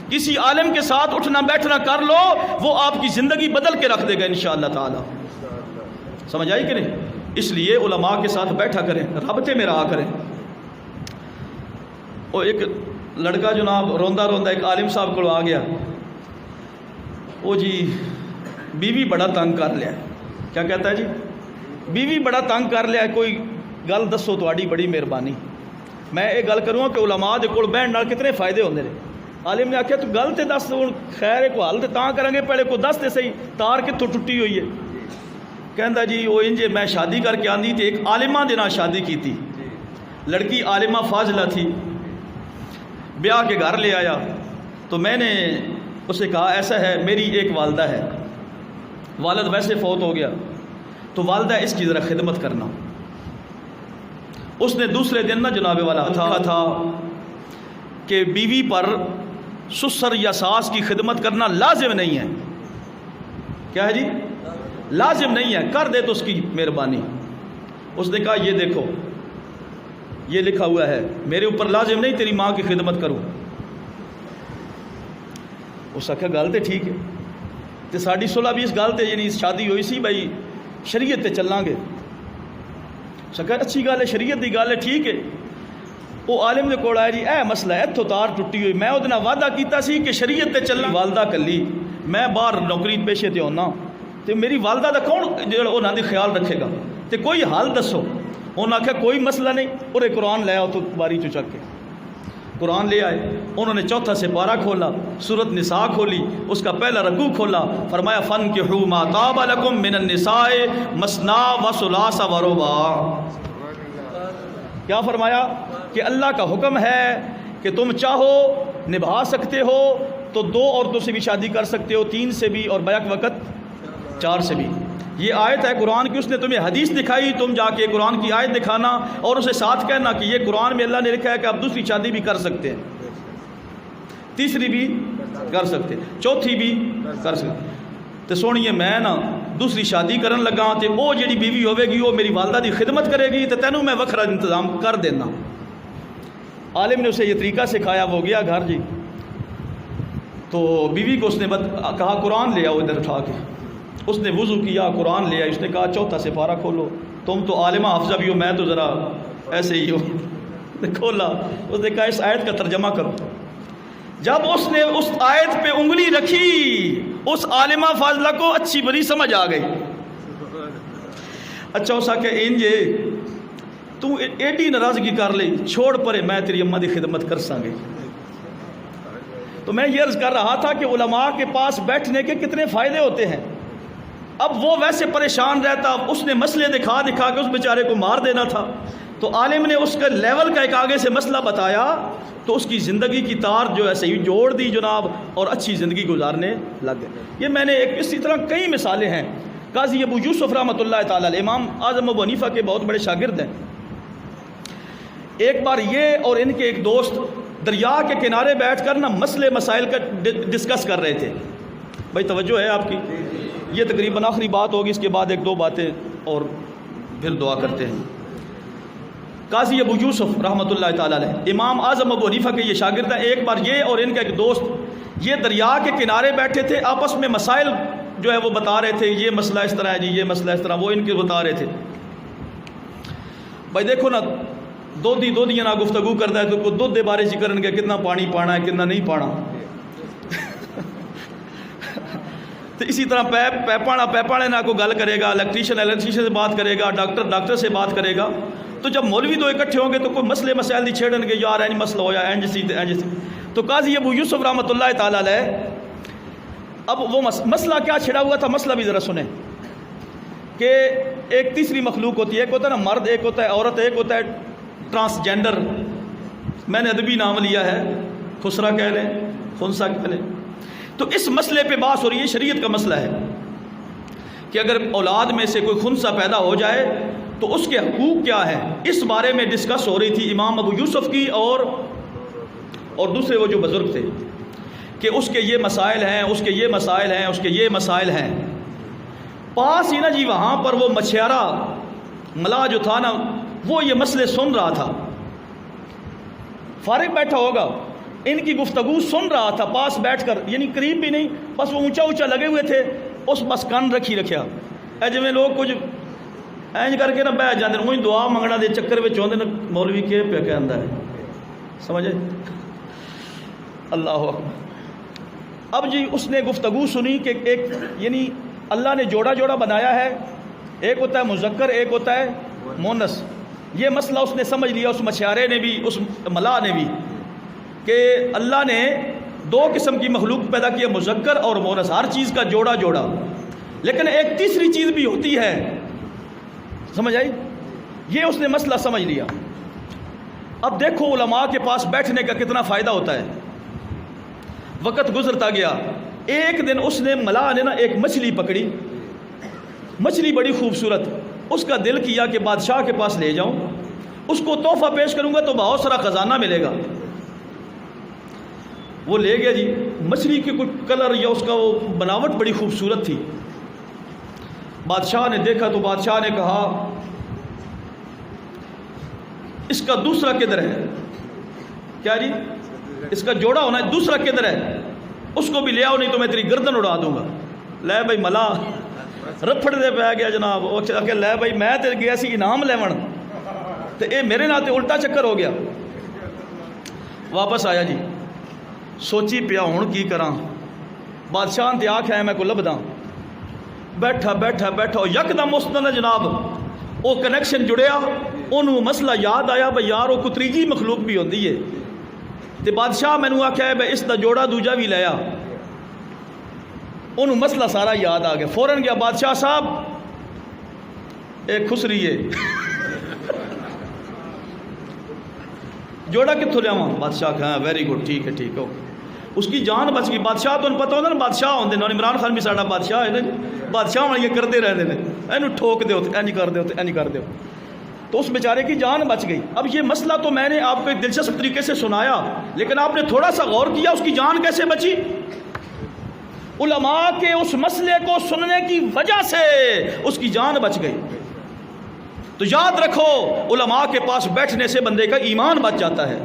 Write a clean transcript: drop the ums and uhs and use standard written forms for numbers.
کسی عالم کے ساتھ اٹھنا بیٹھنا کر لو، وہ آپ کی زندگی بدل کے رکھ دے گا انشاءاللہ تعالی۔ سمجھ آئی کہ نہیں؟ اس لیے علماء کے ساتھ بیٹھا کریں، رابطے میں رہا کریں۔ اور ایک لڑکا جناب روندا روندا ایک عالم صاحب کو آ گیا، وہ جی بیوی بڑا تنگ کر لیا۔ کیا کہتا ہے جی؟ بیوی بڑا تنگ کر لیا، کوئی گل دسو تہاڈی بڑی مہربانی۔ میں یہ گل کروں کہ علماء دے کول بہن نال کتنے فائدے ہوندے نے۔ عالم نے آخیا تو گل تے دس، ہوں خیر ایک حل تے تاں کریں گے، پہلے کو دس تے صحیح تار کتوں ٹوٹی ہوئی ہے۔ کہندا جی وہ انجے میں شادی کر کے آندی تھی، ایک عالمہ دے نال شادی کی تھی، لڑکی عالمہ فاضلہ تھی، بیاہ کے گھر لے آیا تو میں نے اسے کہا ایسا ہے میری ایک والدہ ہے، والد ویسے فوت ہو گیا تو والدہ اس کی ذرا خدمت کرنا۔ اس نے دوسرے دن نہ جناب والا تھا کہ بیوی پر سسر یا ساس کی خدمت کرنا لازم نہیں ہے۔ کیا ہے جی؟ لازم نہیں ہے، کر دے تو اس کی مہربانی۔ اس نے کہا یہ دیکھو یہ لکھا ہوا ہے، میرے اوپر لازم نہیں تیری ماں کی خدمت کروں۔ اس آخیا گل تے ٹھیک ہے، تے ساڈی صلح بھی اس گل تے یعنی شادی ہوئی سی بھائی شریعت تے چلاں گے۔ سکر اچھی گل ہے، شریعت دی گل ہے، ٹھیک ہے۔ وہ عالم دے کول آیا جی اے مسئلہ ہے، اتھوں تار ٹوٹی ہوئی، میں وہ وعدہ کیتا سی کہ شریعت تے چلنا، والدہ کلی، میں باہر نوکری پیشے تے ہونا تے میری والدہ دا کون جڑا انہاں دی خیال رکھے گا، تے کوئی حل دسو۔ انہوں نے آخیا کوئی مسئلہ نہیں، اور قرآن لے آؤ تو باری چو چک کے قرآن لے آئے۔ انہوں نے چوتھا سپارہ کھولا، سورۃ نساء کھولی، اس کا پہلا رکوع کھولا، فرمایا فَانْكِحُوا مَا طَابَ لَكُم مِّنَ النِّسَاءِ مَثْنَىٰ وَثُلَاثَ وَرُبَاعَ۔ کیا فرمایا کہ اللہ کا حکم ہے کہ تم چاہو نبھا سکتے ہو تو 2 عورتوں سے بھی شادی کر سکتے ہو، 3 سے بھی، اور بیک وقت 4 سے بھی۔ یہ آیت ہے قرآن کی، اس نے تمہیں حدیث دکھائی، تم جا کے قرآن کی آیت دکھانا اور اسے ساتھ کہنا کہ یہ قرآن میں اللہ نے لکھا ہے کہ آپ دوسری شادی بھی کر سکتے ہیں، تیسری بھی کر سکتے، چوتھی بھی کر سکتے۔ تو سونیے میں نا دوسری شادی کرن لگا تے وہ جڑی بیوی ہوے گی وہ میری والدہ دی خدمت کرے گی، تو تینوں میں وکھرا انتظام کر دینا۔ عالم نے اسے یہ طریقہ سکھایا، وہ گیا گھر جی، تو بیوی کو اس نے کہا قرآن لے آؤ ادھر اٹھا کے۔ اس نے وضو کیا، قرآن لے آئی، اس نے کہا چوتھا سپارہ کھولو، تم تو عالمہ حافظہ بھی ہو، میں تو ذرا ایسے ہی ہوں۔ کھولا، اس نے کہا اس آیت کا ترجمہ کرو۔ جب اس نے اس آیت پہ انگلی رکھی اس عالمہ فاضلہ کو اچھی بری سمجھ آ گئی۔ اچھا اس کہ انجے تو ایڈی ناراضگی کر لی، چھوڑ پرے، میں تیری اماں دی خدمت کر سانگے۔ تو میں یہ عرض کر رہا تھا کہ علماء کے پاس بیٹھنے کے کتنے فائدے ہوتے ہیں۔ اب وہ ویسے پریشان رہتا، اس نے مسئلے دکھا دکھا کے اس بیچارے کو مار دینا تھا، تو عالم نے اس کا لیول کا ایک آگے سے مسئلہ بتایا تو اس کی زندگی کی تار جو ہے صحیح جوڑ دی جناب، اور اچھی زندگی گزارنے لگ گئے۔ یہ میں نے ایک اسی طرح کئی مثالیں ہیں۔ قاضی ابو یوسف رحمۃ اللہ تعالی علیہ امام اعظم ابو حنیفہ کے بہت بڑے شاگرد ہیں۔ ایک بار یہ اور ان کے ایک دوست دریا کے کنارے بیٹھ کر نا مسئلے مسائل کا ڈسکس کر رہے تھے۔ بھائی توجہ ہے آپ کی؟ یہ تقریباً آخری بات ہوگی، اس کے بعد 1-2 باتیں اور پھر دعا کرتے ہیں۔ قاضی ابو یوسف رحمۃ اللہ تعالی علیہ امام اعظم ابو حنیفہ کے یہ شاگرد ہیں۔ ایک بار یہ اور ان کا ایک دوست یہ دریا کے کنارے بیٹھے تھے، آپس میں مسائل جو ہے وہ بتا رہے تھے، یہ مسئلہ اس طرح ہے جی، یہ مسئلہ اس طرح، وہ ان کے بتا رہے تھے۔ بھائی دیکھو نا دو دیاں نہ گفتگو کرتا ہے تو کوئی دودھ دے بارے سے کرن گے کتنا پانی پانا ہے کتنا نہیں پانا۔ تو اسی طرح پیپاڑے نہ کوئی گل کرے گا، الیکٹریشین سے بات کرے گا، ڈاکٹر سے بات کرے گا۔ تو جب مولوی دو اکٹھے ہوں گے تو کوئی مسئلے مسائل دی چھیڑن گے، یار اینج مسئلہ ہو یا اینج سی اینج سی۔ تو قاضی ابو یوسف رحمۃ اللہ تعالی علیہ اب وہ مسئلہ کیا چھڑا ہوا تھا، مسئلہ بھی ذرا سنیں کہ ایک تیسری مخلوق ہوتی ہے، ایک ہوتا ہے نا مرد، ایک ہوتا ہے عورت، ایک ہوتا ہے ٹرانسجینڈر۔ میں نے ادبی نام لیا ہے، خسرا کہہ لیں، خنسا کہہ لیں۔ تو اس مسئلے پہ بات ہو رہی ہے، شریعت کا مسئلہ ہے کہ اگر اولاد میں سے کوئی خنسا پیدا ہو جائے تو اس کے حقوق کیا ہیں، اس بارے میں ڈسکس ہو رہی تھی امام ابو یوسف کی اور دوسرے وہ جو بزرگ تھے کہ اس کے یہ مسائل ہیں، اس کے یہ مسائل ہیں، اس کے یہ مسائل ہیں۔ پاس ہی نا جی وہاں پر وہ مچھیارا ملا جو تھا نا وہ یہ مسئلے سن رہا تھا، فارغ بیٹھا ہوگا، ان کی گفتگو سن رہا تھا پاس بیٹھ کر، یعنی قریب بھی نہیں، بس وہ اونچا اونچا لگے ہوئے تھے، اس بس کن رکھیا اے جویں لوگ کچھ اینج کر کے نہ بہ جاندے نے، دعا منگنا دے چکر وچ ہوندے نے مولوی کے پیا کہندا ہے، سمجھے؟ اللہ اکبر۔ اب جی اس نے گفتگو سنی کہ ایک یعنی اللہ نے جوڑا جوڑا بنایا ہے، ایک ہوتا ہے مذکر ایک ہوتا ہے مونس، یہ مسئلہ اس نے سمجھ لیا، اس مشیارے نے بھی اس ملا نے بھی، کہ اللہ نے دو قسم کی مخلوق پیدا کی ہے، مذکر اور مونس، ہر چیز کا جوڑا جوڑا، لیکن ایک تیسری چیز بھی ہوتی ہے، سمجھ آئی؟ یہ اس نے مسئلہ سمجھ لیا۔ اب دیکھو علماء کے پاس بیٹھنے کا کتنا فائدہ ہوتا ہے۔ وقت گزرتا گیا، ایک دن اس نے ملا نے نا ایک مچھلی پکڑی، مچھلی بڑی خوبصورت، اس کا دل کیا کہ بادشاہ کے پاس لے جاؤں، اس کو تحفہ پیش کروں گا تو بہت سارا خزانہ ملے گا۔ وہ لے گیا جی، مچھلی کے کچھ کلر یا اس کا وہ بناوٹ بڑی خوبصورت تھی۔ بادشاہ نے دیکھا تو بادشاہ نے کہا اس کا دوسرا کدھر ہے؟ کیا جی؟ اس کا جوڑا ہونا ہے، دوسرا کدھر ہے؟ اس کو بھی لے آؤ نہیں تو میں تیری گردن اڑا دوں گا۔ لے بھائی ملا رفڑ دے پہ گیا جناب، وہ کہ لے بھائی میں تے گیا سی انعام لیون تے اے میرے نال تے الٹا چکر ہو گیا۔ واپس آیا جی، سوچی پیا ہن کی کراں، بادشاہ تے آکھیا میں کو لبداں، بیٹھا بیٹھا بیٹھا یکدم اس نے جناب وہ کنیکشن جڑیا، انہوں مسئلہ یاد آیا بھئی یار وہ کتریجی مخلوق بھی ہوندی ہے، تے بادشاہ مینوں آکھیا ہے بھئی اس دا جوڑا دوجا بھی لیا، انہوں مسئلہ سارا یاد آ گیا، فوراً گیا بادشاہ صاحب ایک خسری ہے جوڑا کتوں لیا؟ بادشاہ کہا ویری گڈ، ٹھیک ہے ٹھیک ہے، اس کی جان بچ گئی۔ بادشاہ تو پتہ ہوتا نا بادشاہ ہوندے نے، عمران خان بھی ساڈا بادشاہ ہے نا، بادشاہ والی کرتے رہتے ہیں، اینو ٹھوک دیو اینج کر دیو اینج کر دیو، تو اس بیچارے کی جان بچ گئی۔ اب یہ مسئلہ تو میں نے آپ کو ایک دلچسپ طریقے سے سنایا، لیکن آپ نے تھوڑا سا غور کیا اس کی جان کیسے بچی؟ علماء کے اس مسئلے کو سننے کی وجہ سے اس کی جان بچ گئی۔ تو یاد رکھو علماء کے پاس بیٹھنے سے بندے کا ایمان بچ جاتا ہے۔